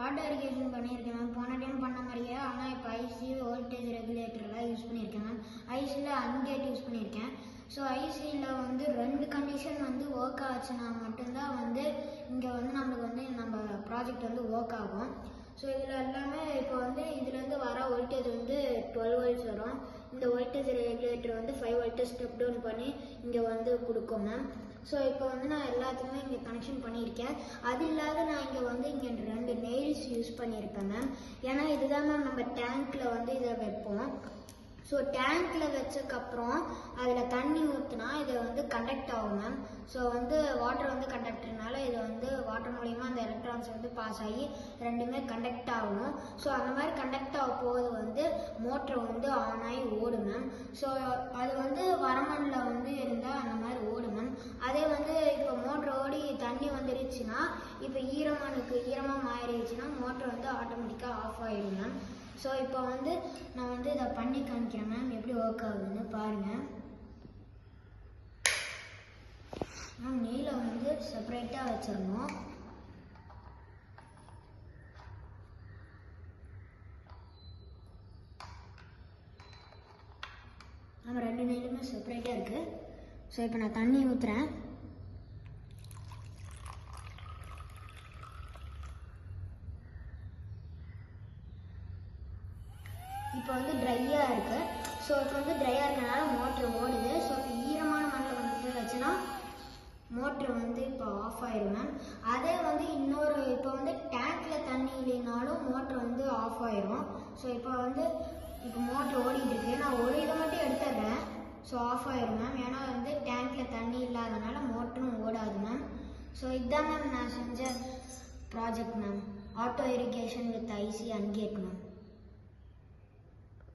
Auto irrigation பண்ணியிருக்கேன் ma'am. போன time பண்ண மாதிரியே. ஆனால் இப்போ ஐசி வோல்டேஜ் ரெகுலேட்டர்லாம் யூஸ் பண்ணியிருக்கேன் மேம். ஐசியில் அன்கேட் யூஸ் பண்ணியிருக்கேன். ஸோ ஐசியில் வந்து 2 கண்டிஷன் வந்து ஒர்க் ஆச்சுன்னா மட்டும்தான் வந்து இங்கே வந்து நம்மளுக்கு வந்து நம்ம ப்ராஜெக்ட் வந்து ஒர்க் ஆகும். ஸோ இதில் எல்லாமே இப்போ வந்து இதுலேருந்து வர வோல்டேஜ் வந்து 12 வோல்ட்ஸ் வரும். இந்த வோல்டேஜ் ரெகுலேட்டர் வந்து 5 வோல்ட்டேஜ் ஸ்டெப் டவுன் பண்ணி இங்கே வந்து கொடுக்கும் மேம். ஸோ இப்போ வந்து நான் எல்லாத்துக்குமே இங்கே கனெக்ஷன் பண்ணியிருக்கேன். அது இல்லாத நான் இங்கே வந்து இங்கே 2 நெயில்ஸ் யூஸ் பண்ணியிருப்பேன் மேம். ஏன்னா இதுதான் மேம் நம்ம டேங்க்கில் வந்து இதை வைப்போம். ஸோ டேங்க்கில் வச்சதுக்கப்புறம் அதில் தண்ணி ஊற்றினா இதை வந்து கண்டக்ட் ஆகும் மேம். ஸோ வந்து வாட்டர் வந்து கண்டக்டர்னால இதை வந்து வாட்டர் மூலிமா அந்த எலக்ட்ரான்ஸ் வந்து பாஸ் ஆகி ரெண்டுமே கண்டக்ட் ஆகும். ஸோ அந்த மாதிரி கண்டக்ட் ஆக போது வந்து மோட்டர் வந்து ஆன் ஆகி ஓடும் மேம். ஸோ அது வந்து வரமண்ணில் வந்து இருந்தால் அந்த மாதிரி ஓடும் மேம். அதே வந்து இப்போ மோட்டர் ஓடி தண்ணி வந்துருச்சுன்னா இப்போ ஈரமாக மாறிடுச்சுன்னா மோட்டர் வந்து ஆட்டோமேட்டிக்காக ஆஃப் ஆகிடும் மேம். ஸோ இப்போ வந்து நான் வந்து இதை பண்ணி காமிக்கிறேன் மேம், எப்படி ஒர்க் ஆகுதுன்னு பாருங்கள் மேம். நெயிலை வந்து செப்பரேட்டாக வச்சிடணும். நம்ம 2 நெயிலுமே செப்பரேட்டாக இருக்குது. ஸோ இப்போ நான் தண்ணி ஊற்றுறேன். இப்போ வந்து ட்ரையாக இருக்குது. ஸோ இப்போ வந்து ட்ரையாக இருக்கனால மோட்ரு ஓடுது. ஸோ இப்போ ஈரமான மண்ணில் வந்து வச்சுன்னா மோட்ரு வந்து இப்போ ஆஃப் ஆயிடும் மேம். அதே வந்து இப்போ வந்து டேங்க்கில் தண்ணி இல்லைனாலும் மோட்ரு வந்து ஆஃப் ஆயிரும். ஸோ இப்போ மோட்ரு ஓடிட்டு இருக்கு. நான் ஒரு இதை மட்டும் எடுத்துடுறேன். ஸோ ஆஃப் ஆயிரும் மேம். ஏன்னா வந்து டேங்க்கில் தண்ணி இல்லாதனால மோட்டரும் ஓடாது மேம். ஸோ இதுதான் மேம் நான் செஞ்ச project ma'am. Auto irrigation with IC and gate ma'am.